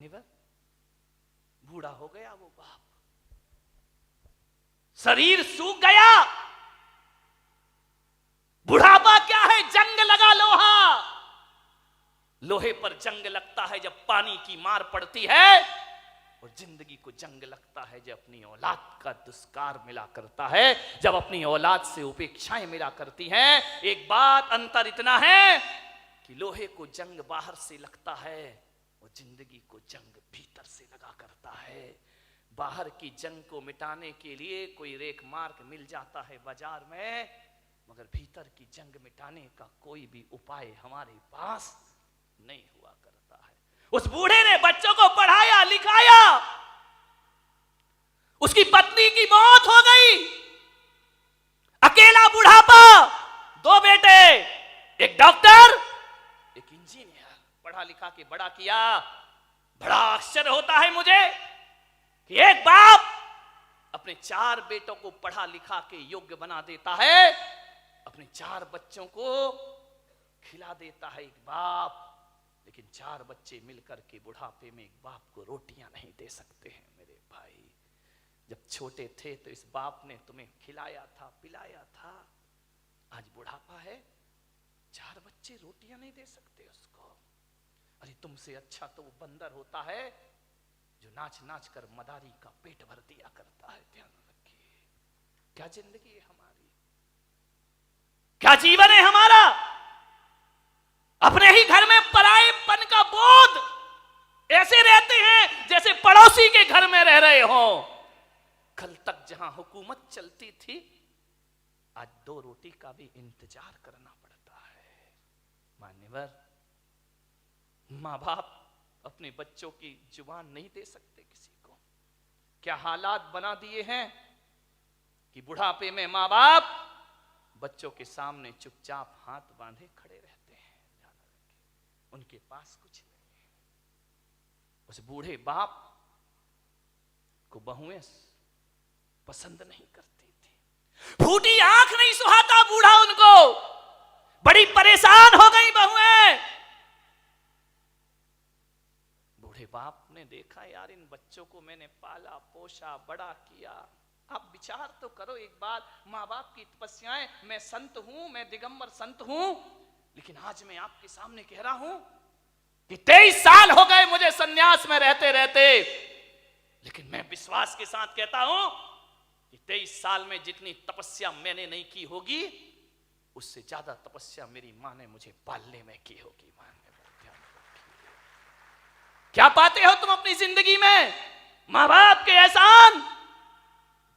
बूढ़ा हो गया वो बाप, शरीर सूख गया। बुढ़ापा क्या है? जंग लगा लोहा। लोहे पर जंग लगता है जब पानी की मार पड़ती है, और जिंदगी को जंग लगता है जब अपनी औलाद का दुष्कार मिला करता है, जब अपनी औलाद से उपेक्षाएं मिला करती हैं। एक बात अंतर इतना है कि लोहे को जंग बाहर से लगता है और जिंदगी को जंग भीतर से लगा करता है। बाहर की जंग को मिटाने के लिए कोई रेख मार्क मिल जाता है बाजार में, मगर भीतर की जंग मिटाने का कोई भी उपाय हमारे पास नहीं हुआ करता है। उस बूढ़े ने बच्चों को पढ़ाया लिखाया, उसकी पत्नी की मौत हो गई, अकेला बुढ़ापा, 2 बेटे, एक डॉक्टर एक इंजीनियर, पढ़ा लिखा के बड़ा किया। बड़ा आश्चर्य होता है मुझे कि एक बाप अपने 4 बेटों को पढ़ा लिखा के योग्य बना देता है, अपने 4 बच्चों को खिला देता है एक बाप, लेकिन 4 बच्चे मिलकर के बुढ़ापे में एक बाप को रोटियां नहीं दे सकते हैं। मेरे भाई, जब छोटे थे तो इस बाप ने तुम्हें खिलाया था, पिलाया था, आज बुढ़ापा है, 4 बच्चे रोटियां नहीं दे सकते उसको। अरे तुमसे अच्छा तो वो बंदर होता है जो नाच नाच कर मदारी का पेट भर दिया करता है। ध्यान रखिए, क्या जिंदगी है हमारी, क्या जीवन है हमारा। अपने ही घर में परायेपन का बोध, ऐसे रहते हैं जैसे पड़ोसी के घर में रह रहे हो। कल तक जहां हुकूमत चलती थी, आज 2 रोटी का भी इंतजार करना पड़ता है। मान्यवर, मां बाप अपने बच्चों की जुबान नहीं दे सकते किसी को। क्या हालात बना दिए हैं कि बुढ़ापे में मां बाप बच्चों के सामने चुपचाप हाथ बांधे खड़े रहते हैं। उनके पास कुछ नहीं है। उस बूढ़े बाप को बहुएं पसंद नहीं करती थी, फूटी आंख नहीं सुहाता बूढ़ा उनको, बड़ी परेशान हो गई बहुएं। बूढ़े बाप ने देखा, यार इन बच्चों को मैंने पाला पोसा बड़ा किया, आप विचार तो करो एक बार, माँ बाप की तपस्याएं, मैं संत हूं, मैं दिगंबर संत हूं, लेकिन आज मैं आपके सामने कह रहा हूं कि 23 साल हो गए मुझे सन्यास में रहते रहते, लेकिन मैं विश्वास के साथ कहता हूं कि 23 साल में जितनी तपस्या मैंने नहीं की होगी, उससे ज्यादा तपस्या मेरी मां ने मुझे पालने में की होगी। क्या पाते हो तुम अपनी जिंदगी में? मां बाप के एहसान।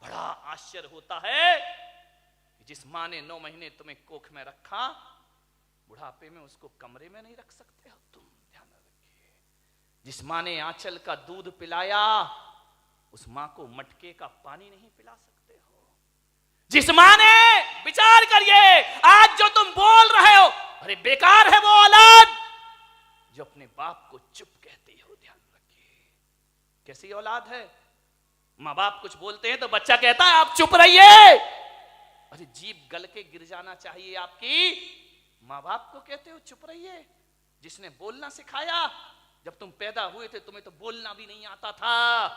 बड़ा आश्चर्य होता है कि जिस मां ने 9 महीने तुम्हें कोख में रखा, बुढ़ापे में उसको कमरे में नहीं रख सकते हो तुम। ध्यान रखिए, जिस मां ने आंचल का दूध पिलाया, उस मां को मटके का पानी नहीं पिला सकते हो। जिस मां ने, विचार करिए, आज जो तुम बोल रहे हो, अरे बेकार है वो औलाद जो अपने बाप को चुप कहती हो। ध्यान रखिए, कैसी औलाद है। मां बाप कुछ बोलते हैं तो बच्चा कहता है आप चुप रहिए। अरे जीभ गल के गिर जाना चाहिए आपकी। मां बाप को कहते हो चुप रहिए, जिसने बोलना सिखाया। जब तुम पैदा हुए थे तुम्हें तो बोलना भी नहीं आता था।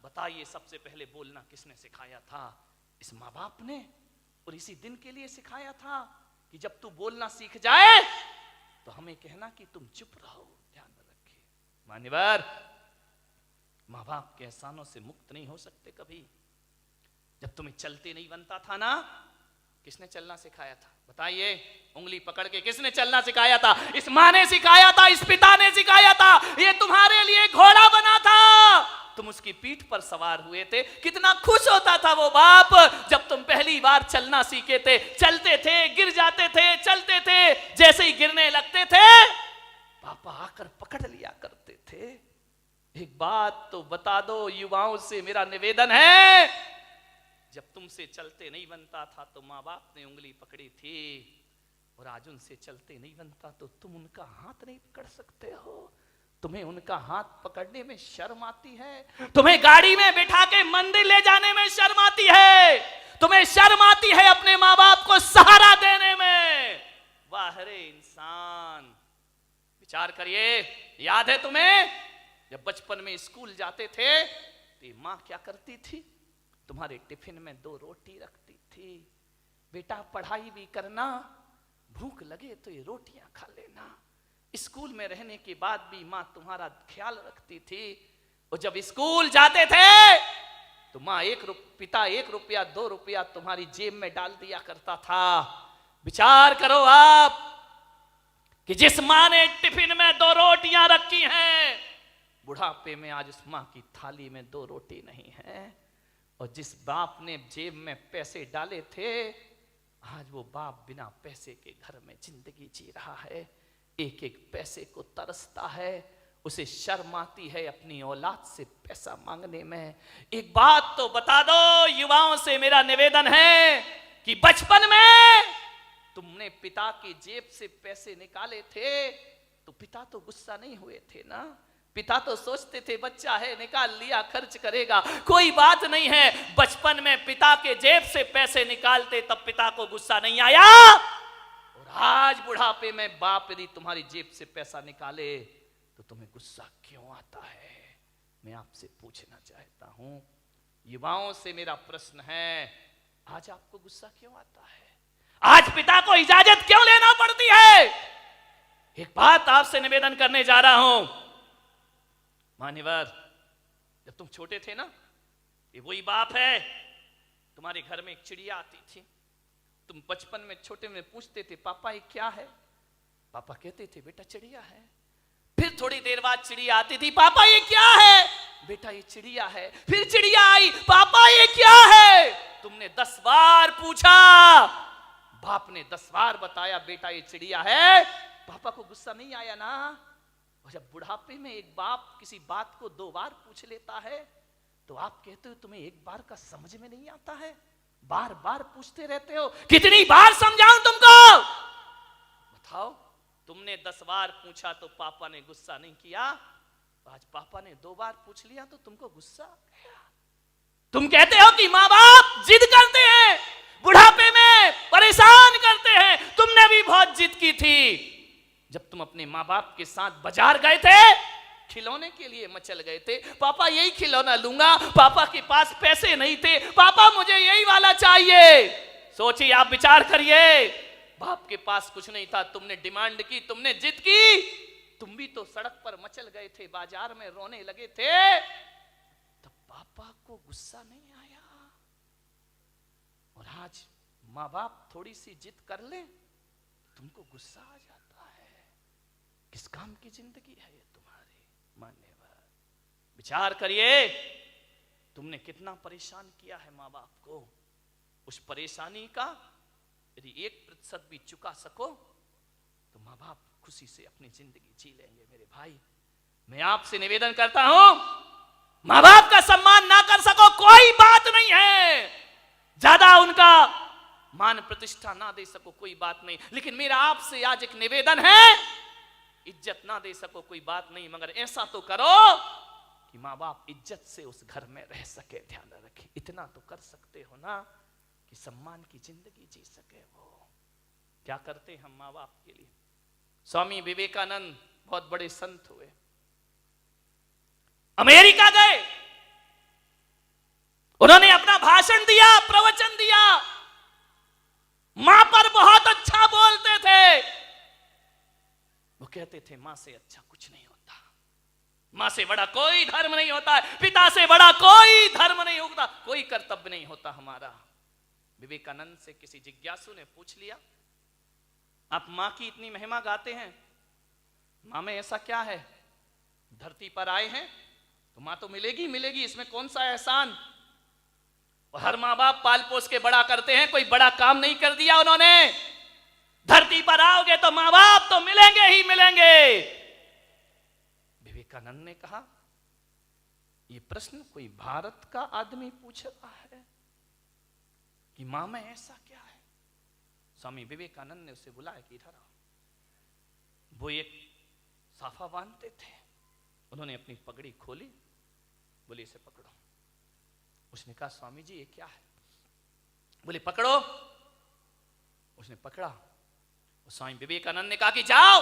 बताइए सबसे पहले बोलना किसने सिखाया था? इस मां बाप ने। और इसी दिन के लिए सिखाया था कि जब तू बोलना सीख जाए तो हमें कहना कि तुम चुप रहो। ध्यान रखिए मान्यवर, मां बाप के एहसानों से मुक्त नहीं हो सकते कभी। जब तुम्हें चलते नहीं बनता था ना, किसने चलना सिखाया था? बताइए, उंगली पकड़ के किसने चलना सिखाया था? इस मां ने सिखाया था, इस पिता ने सिखाया था। ये तुम्हारे लिए घोड़ा बना था, तुम उसकी पीठ पर सवार हुए थे। कितना खुश होता था वो बाप जब तुम पहली बार चलना सीखे थे। चलते थे, गिर जाते थे, चलते थे, जैसे ही गिरने लगते थे पापा आकर पकड़ लिया करते थे। एक बात तो बता दो, युवाओं से मेरा निवेदन है, जब तुमसे चलते नहीं बनता था तो माँ बाप ने उंगली पकड़ी थी, और आज उनसे चलते नहीं बनता तो तुम उनका हाथ नहीं पकड़ सकते हो। तुम्हें उनका हाथ पकड़ने में शर्म आती है, तुम्हें गाड़ी में बिठा के मंदिर ले जाने में शर्म आती है, तुम्हें शर्म आती है अपने माँ बाप को सहारा देने में। वाह रे इंसान, विचार करिए। याद है तुम्हें जब बचपन में स्कूल जाते थे तो माँ क्या करती थी, तुम्हारे टिफिन में 2 रोटी रखती थी, बेटा पढ़ाई भी करना, भूख लगे तो ये रोटियां खा लेना। स्कूल में रहने के बाद भी माँ तुम्हारा ख्याल रखती थी। और जब स्कूल जाते थे तो माँ पिता 1 रुपया 2 रुपया तुम्हारी जेब में डाल दिया करता था। विचार करो आप कि जिस माँ ने टिफिन में 2 रोटियां रखी हैं, बुढ़ापे में आज उस माँ की थाली में 2 रोटी नहीं है। और जिस बाप ने जेब में पैसे डाले थे, आज वो बाप बिना पैसे के घर में जिंदगी जी रहा है, एक एक पैसे को तरसता है, उसे शर्म आती है अपनी औलाद से पैसा मांगने में। एक बात तो बता दो, युवाओं से मेरा निवेदन है कि बचपन में तुमने पिता की जेब से पैसे निकाले थे तो पिता तो गुस्सा नहीं हुए थे ना? पिता तो सोचते थे बच्चा है, निकाल लिया, खर्च करेगा, कोई बात नहीं है। बचपन में पिता के जेब से पैसे निकालते तब पिता को गुस्सा नहीं आया। और आज बुढ़ापे में बाप यदि तुम्हारी जेब से पैसा निकाले तो तुम्हें गुस्सा क्यों आता है? मैं आपसे पूछना चाहता हूं, युवाओं से मेरा प्रश्न है, आज आपको गुस्सा क्यों आता है? आज पिता को इजाजत क्यों लेना पड़ती है? एक बात आपसे निवेदन करने जा रहा हूं, मान्यवर, जब तुम छोटे थे ना, ये वही बाप है, तुम्हारे घर में एक चिड़िया आती थी, तुम बचपन में छोटे में पूछते थे पापा ये क्या है? पापा कहते थे बेटा चिड़िया है। फिर थोड़ी देर बाद चिड़िया आती थी, पापा ये क्या है? बेटा ये चिड़िया है। फिर चिड़िया आई, पापा ये क्या है? तुमने 10 बार पूछा, बाप ने 10 बार बताया बेटा ये चिड़िया है। पापा को गुस्सा नहीं आया ना? और जब बुढ़ापे में एक बाप किसी बात को 2 बार पूछ लेता है तो आप कहते हो तुम्हें एक बार का समझ में नहीं आता है, बार बार पूछते रहते हो। कितनी बार समझाऊं तुमको? बताओ, तुमने 10 बार पूछा तो पापा ने गुस्सा नहीं किया, आज पापा ने 2 बार पूछ लिया तो तुमको गुस्सा आ गया। तुम कहते हो कि माँ बाप जिद करते हैं, बुढ़ापे में परेशान करते हैं। तुमने भी बहुत जिद की थी जब तुम अपने माँ बाप के साथ बाजार गए थे, खिलौने के लिए मचल गए थे, पापा यही खिलौना लूंगा, पापा के पास पैसे नहीं थे, पापा मुझे यही वाला चाहिए। सोचिए, आप विचार करिए, बाप के पास कुछ नहीं था, तुमने डिमांड की, तुमने जिद की, तुम भी तो सड़क पर मचल गए थे, बाजार में रोने लगे थे, तब पापा को गुस्सा नहीं आया। और आज माँ बाप थोड़ी सी जिद कर ले, तुमको गुस्सा आ जाता है। किस काम की जिंदगी है ये तुम्हारी? मान्यवर, विचार करिए, तुमने कितना परेशान किया है माँ बाप को। उस परेशानी का यदि 1% भी चुका सको तो माँ बाप खुशी से अपनी जिंदगी जी लेंगे। मेरे भाई, मैं आपसे निवेदन करता हूं, माँ बाप का सम्मान ना कर सको कोई बात नहीं है, ज्यादा उनका मान प्रतिष्ठा ना दे सको कोई बात नहीं, लेकिन मेरा आपसे आज एक निवेदन है, इज्जत ना दे सको कोई बात नहीं, मगर ऐसा तो करो कि माँ बाप इज्जत से उस घर में रह सके। ध्यान रखें, इतना तो कर सकते हो ना कि सम्मान की जिंदगी जी सके। वो क्या करते हम माँ बाप के लिए? स्वामी विवेकानंद बहुत बड़े संत हुए, अमेरिका गए, उन्होंने अपना भाषण दिया, प्रवचन दिया, मां पर बहुत अच्छा बोलते थे। वो कहते थे मां से अच्छा कुछ नहीं होता, मां से बड़ा कोई धर्म नहीं होता है, पिता से बड़ा कोई धर्म नहीं होता, कोई कर्तव्य नहीं होता हमारा। विवेकानंद से किसी जिज्ञासु ने पूछ लिया, आप मां की इतनी महिमा गाते हैं, मां में ऐसा क्या है? धरती पर आए हैं तो मां तो मिलेगी मिलेगी, इसमें कौन सा एहसान? और हर माँ बाप पाल पोस के बड़ा करते हैं, कोई बड़ा काम नहीं कर दिया उन्होंने। धरती पर आओगे तो माँ बाप तो मिलेंगे ही मिलेंगे। विवेकानंद ने कहा, ये प्रश्न कोई भारत का आदमी पूछ रहा है कि मां में ऐसा क्या है? स्वामी विवेकानंद ने उसे बुलाया कि इधर आओ। वो एक साफा बांधते थे, उन्होंने अपनी पगड़ी खोली, बोले इसे पकड़ो। उसने कहा स्वामी जी ये क्या है? बोले पकड़ो। उसने पकड़ा। स्वामी विवेकानंद ने कहा कि जाओ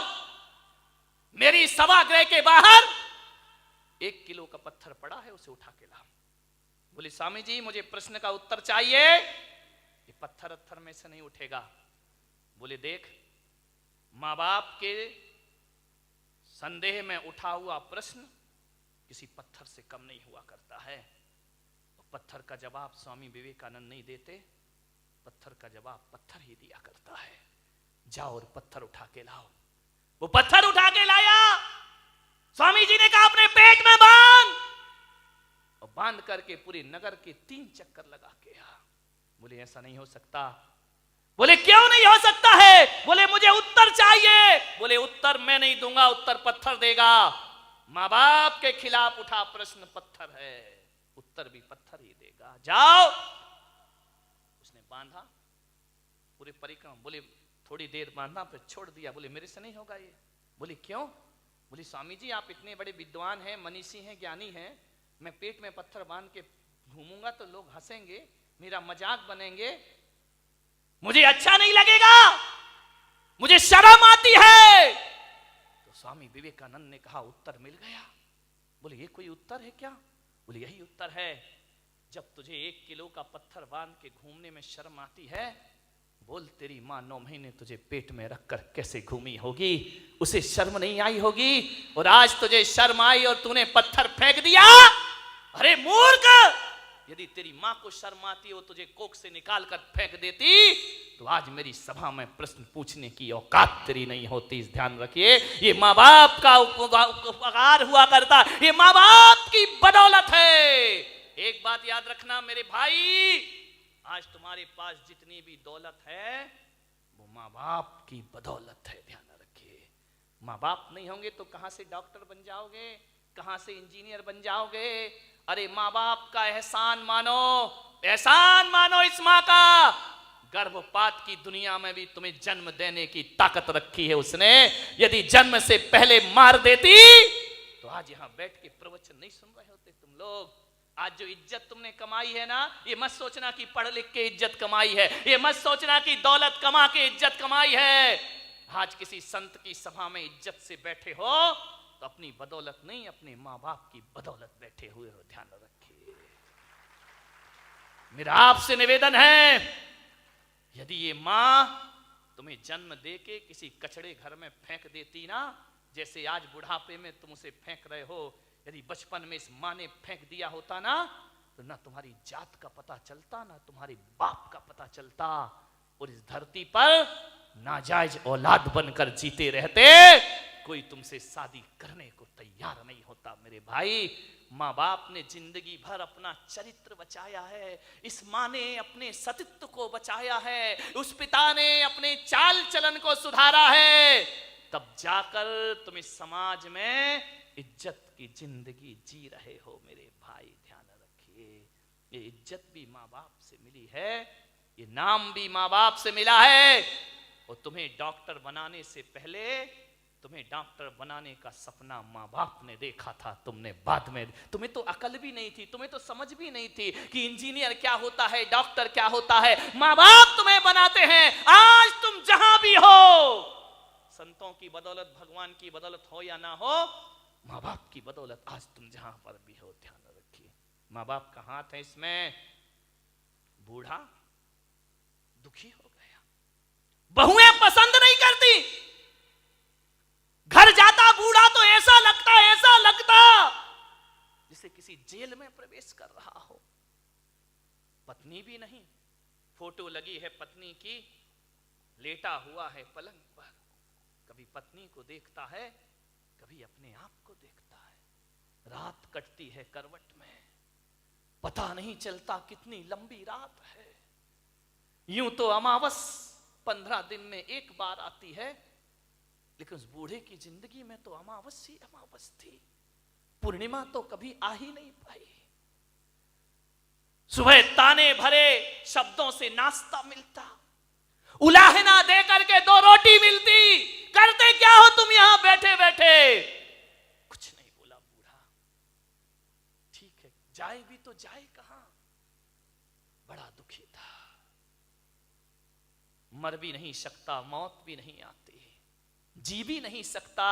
मेरी सभागृह के बाहर 1 किलो का पत्थर पड़ा है, उसे उठा के ला। बोली स्वामी जी मुझे प्रश्न का उत्तर चाहिए, ये पत्थर में से नहीं उठेगा। बोले देख, माँ बाप के संदेह में उठा हुआ प्रश्न किसी पत्थर से कम नहीं हुआ करता है। पत्थर का जवाब स्वामी विवेकानंद नहीं देते, पत्थर का जवाब पत्थर ही दिया करता है। जाओ और पत्थर उठा के लाओ। वो पत्थर उठा के लाया। स्वामी जी ने कहा अपने पेट में बांध, और बांध करके पूरे नगर के 3 चक्कर लगा के आ। बोले ऐसा नहीं हो सकता। बोले क्यों नहीं हो सकता है? बोले मुझे उत्तर चाहिए। बोले उत्तर मैं नहीं दूंगा, उत्तर पत्थर देगा। माँ बाप के खिलाफ उठा प्रश्न पत्थर है, उत्तर भी पत्थर ही देगा। जाओ। उसने बांधा पूरे परिक्रमा। बोले थोड़ी देर बांधा फिर छोड़ दिया। बोले मेरे से नहीं होगा ये। बोले क्यों? बोले स्वामी जी आप इतने बड़े विद्वान हैं, मनीषी हैं, ज्ञानी हैं, मैं पेट में पत्थर बांध के घूमूंगा तो लोग हंसेंगे, मेरा मजाक बनेंगे, मुझे अच्छा नहीं लगेगा, मुझे शर्म आती है। तो स्वामी विवेकानंद ने कहा उत्तर मिल गया। बोले ये कोई उत्तर है क्या? बोले यही उत्तर है। जब तुझे 1 किलो का पत्थर बांध के घूमने में शर्म आती है, बोल तेरी माँ 9 महीने तुझे पेट में रखकर कैसे घूमी होगी, उसे शर्म नहीं आई होगी, और आज तुझे शर्म आई और तूने पत्थर फेंक दिया। अरे मूर्ख, यदि तेरी माँ को शर्म आती हो तुझे कोख से निकाल कर फेंक देती, तो आज मेरी सभा में प्रश्न पूछने की औकात तेरी नहीं होती। इस ध्यान रखिए, ये माँ बाप का उपकार हुआ करता, ये माँ बाप की बदौलत है। एक बात याद रखना मेरे भाई, आज तुम्हारे पास जितनी भी दौलत है वो माँ बाप की बदौलत है। ध्यान रखिए, माँ बाप नहीं होंगे तो कहां से डॉक्टर बन जाओगे, कहां से इंजीनियर बन जाओगे? अरे माँ बाप का एहसान मानो, एहसान मानो इस माँ का। गर्भपात की दुनिया में भी तुम्हें जन्म देने की ताकत रखी है उसने। यदि जन्म से पहले मार देती तो आज यहां बैठ के प्रवचन नहीं सुन रहे होते तुम लोग। आज जो इज्जत तुमने कमाई है ना, ये मत सोचना कि पढ़ लिख के इज्जत कमाई है, ये मत सोचना कि दौलत कमा के इज्जत कमाई है। आज किसी संत की सभा में इज्जत से बैठे हो तो अपनी बदौलत नहीं, अपने माँ बाप की बदौलत बैठे हुए हो। ध्यान रखिए, मेरा आपसे निवेदन है, यदि ये माँ तुम्हें जन्म देके किसी कचड़े घर में फेंक देती ना, जैसे आज बुढ़ापे में तुम उसे फेंक रहे हो, यदि बचपन में इस माँ ने फेंक दिया होता ना, तो ना तुम्हारी जात का पता चलता, ना तुम्हारे बाप का पता चलता, और इस धरती पर नाजायज औलाद बनकर जीते रहते। कोई तुमसे शादी करने को तैयार नहीं होता मेरे भाई। माँ बाप ने जिंदगी भर अपना चरित्र बचाया है, इस माँ ने अपने सतीत्व को बचाया है, उस पिता ने अपने चाल चलन को सुधारा है, तब जाकर तुम इस समाज में इज्जत की जिंदगी जी रहे हो मेरे भाई। ध्यान रखिए, ये इज्जत भी माँ बाप से मिली है, ये नाम भी माँ बाप से मिला है। और तुम्हें डॉक्टर बनाने से पहले तुम्हें डॉक्टर बनाने का सपना माँ बाप ने देखा था, तुमने बाद में, तुम्हें तो अकल भी नहीं थी, तुम्हें तो समझ भी नहीं थी कि इंजीनियर क्या होता है, डॉक्टर क्या होता है। माँ बाप तुम्हें बनाते हैं। आज तुम जहां भी हो, संतों की बदौलत, भगवान की बदौलत हो या ना हो, माँ बाप की बदौलत आज तुम जहां पर भी हो। ध्यान रखिए, माँ बाप का हाथ है इसमें। बूढ़ा दुखी हो गया, बहुएं पसंद नहीं करती, घर जाता बूढ़ा तो ऐसा लगता जैसे किसी जेल में प्रवेश कर रहा हो। पत्नी भी नहीं, फोटो लगी है पत्नी की, लेटा हुआ है पलंग पर, कभी पत्नी को देखता है, कभी अपने आप को देखता है। रात कटती है करवट में, पता नहीं चलता कितनी लंबी रात है। यूं तो अमावस 15 दिन में एक बार आती है, लेकिन उस बूढ़े की जिंदगी में तो अमावस ही अमावस थी, पूर्णिमा तो कभी आ ही नहीं पाई। सुबह ताने भरे शब्दों से नाश्ता मिलता, उलाहना दे करके 2 रोटी मिलती, करते क्या हो तुम यहां बैठे बैठे? कुछ नहीं बोला बूढ़ा। ठीक है, जाए भी तो जाए कहां? बड़ा दुखी था, मर भी नहीं सकता, मौत भी नहीं आती, जी भी नहीं सकता,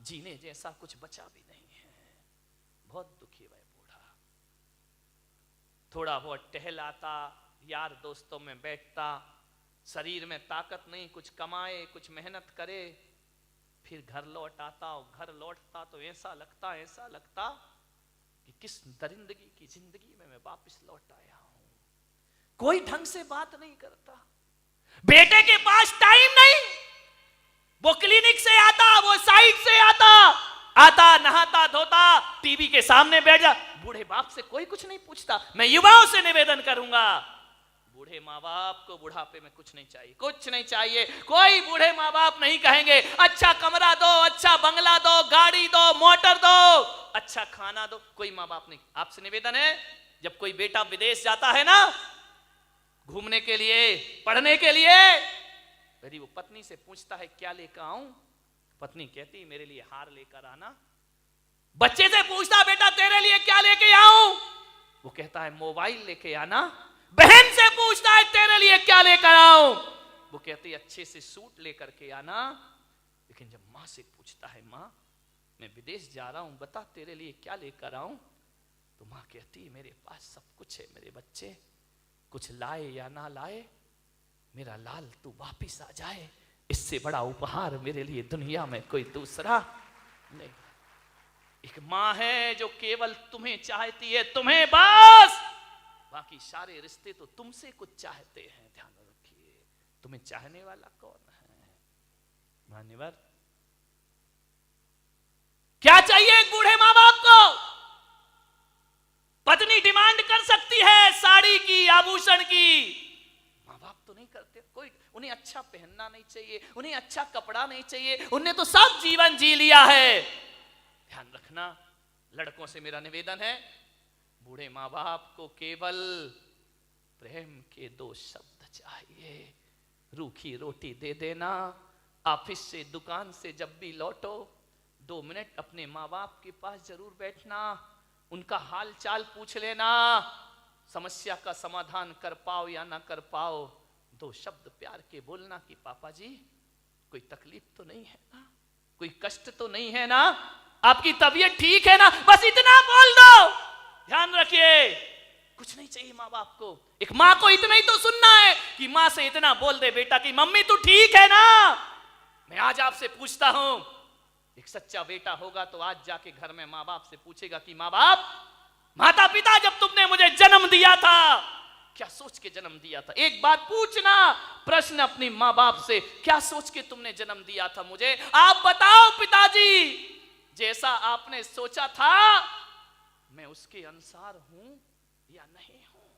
जीने जैसा कुछ बचा भी नहीं है। बहुत दुखी वह बूढ़ा। थोड़ा बहुत टहलाता, यार दोस्तों में बैठता, शरीर में ताकत नहीं, कुछ कमाए, कुछ मेहनत करे, फिर घर लौट आता। और घर लौटता तो ऐसा लगता कि किस दरिंदगी की जिंदगी में मैं वापस लौट आया हूं। कोई ढंग से बात नहीं करता, बेटे के पास टाइम नहीं, वो क्लिनिक से आता, वो साइट से आता नहाता धोता, टीवी के सामने बैठ जा। बूढ़े बाप से कोई कुछ नहीं पूछता। मैं युवाओं से निवेदन करूंगा, बूढ़े माँ बाप को बुढ़ापे में कुछ नहीं चाहिए, कुछ नहीं चाहिए। कोई बूढ़े माँ बाप नहीं कहेंगे अच्छा कमरा दो, अच्छा बंगला दो, गाड़ी दो, मोटर दो, अच्छा खाना दो। कोई माँ बाप नहीं। आपसे निवेदन है, जब कोई बेटा विदेश जाता है ना घूमने के लिए, पढ़ने के लिए, यदि वो पत्नी से पूछता है क्या लेकर आऊं, पत्नी कहती मेरे लिए हार लेकर आना। बच्चे से पूछता बेटा तेरे लिए क्या लेके आऊं, वो कहता है मोबाइल लेके आना। बहन से पूछता है तेरे लिए क्या लेकर आऊं, वो कहती है अच्छे से सूट लेकर के आना। लेकिन जब माँ से पूछता है माँ मैं विदेश जा रहा हूं, बता तेरे लिए क्या लेकर आऊं, तो माँ कहती है मेरे पास सब कुछ है मेरे बच्चे, कुछ लाए या ना लाए, मेरा लाल तू वापिस आ जाए, इससे बड़ा उपहार मेरे लिए दुनिया में कोई दूसरा नहीं। एक माँ है जो केवल तुम्हें चाहती है, तुम्हें बस, बाकी सारे रिश्ते तो तुमसे कुछ चाहते हैं। ध्यान रखिए, तुम्हें चाहने वाला कौन है? मान्यवर, क्या चाहिए एक बूढ़े माँ बाप को? पत्नी डिमांड कर सकती है साड़ी की, आभूषण की, माँ बाप तो नहीं करते। कोई उन्हें अच्छा पहनना नहीं चाहिए, उन्हें अच्छा कपड़ा नहीं चाहिए, उन्हें तो सब जीवन जी लिया है। ध्यान रखना, लड़कों से मेरा निवेदन है, बूढ़े माँ बाप को केवल प्रेम के 2 शब्द चाहिए। रूखी रोटी दे देना, ऑफिस से दुकान से जब भी लौटो 2 मिनट अपने माँ बाप के पास जरूर बैठना, उनका हाल चाल पूछ लेना, समस्या का समाधान कर पाओ या ना कर पाओ 2 शब्द प्यार के बोलना कि पापा जी कोई तकलीफ तो नहीं है ना, कोई कष्ट तो नहीं है ना, आपकी तबीयत ठीक है ना, बस इतना बोल दो। ध्यान रखिए, कुछ नहीं चाहिए माँ बाप को। एक माँ को इतना ही तो सुनना है कि माँ से इतना बोल दे बेटा कि मम्मी तू ठीक है ना। मैं आज आपसे पूछता हूं, एक सच्चा बेटा होगा तो आज जाके घर में माँ बाप से पूछेगा कि माँ बाप, माता पिता जब तुमने मुझे जन्म दिया था क्या सोच के जन्म दिया था? एक बात पूछना प्रश्न अपनी माँ बाप से, क्या सोच के तुमने जन्म दिया था मुझे? आप बताओ पिताजी, जैसा आपने सोचा था मैं उसके अनुसार हूं या नहीं हूं?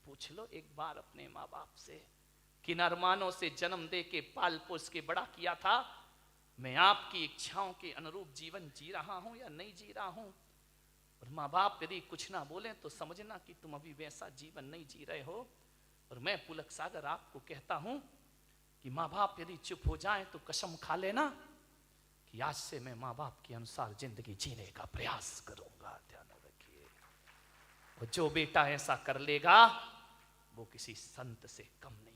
पूछ लो एक बार अपने माँ बाप से। किन अरमानों से जन्म दे के पाल पोस के बड़ा किया था, मैं आपकी इच्छाओं के अनुरूप जीवन जी रहा हूं या नहीं जी रहा हूं? और माँ बाप यदि कुछ ना बोले तो समझना कि तुम अभी वैसा जीवन नहीं जी रहे हो। और मैं पुलक सागर आपको कहता हूं कि माँ बाप यदि चुप हो जाएं तो कसम खा लेना कि आज से मैं माँ बाप के अनुसार जिंदगी जीने का प्रयास करूंगा। ध्यान रखिए, और जो बेटा ऐसा कर लेगा वो किसी संत से कम नहीं।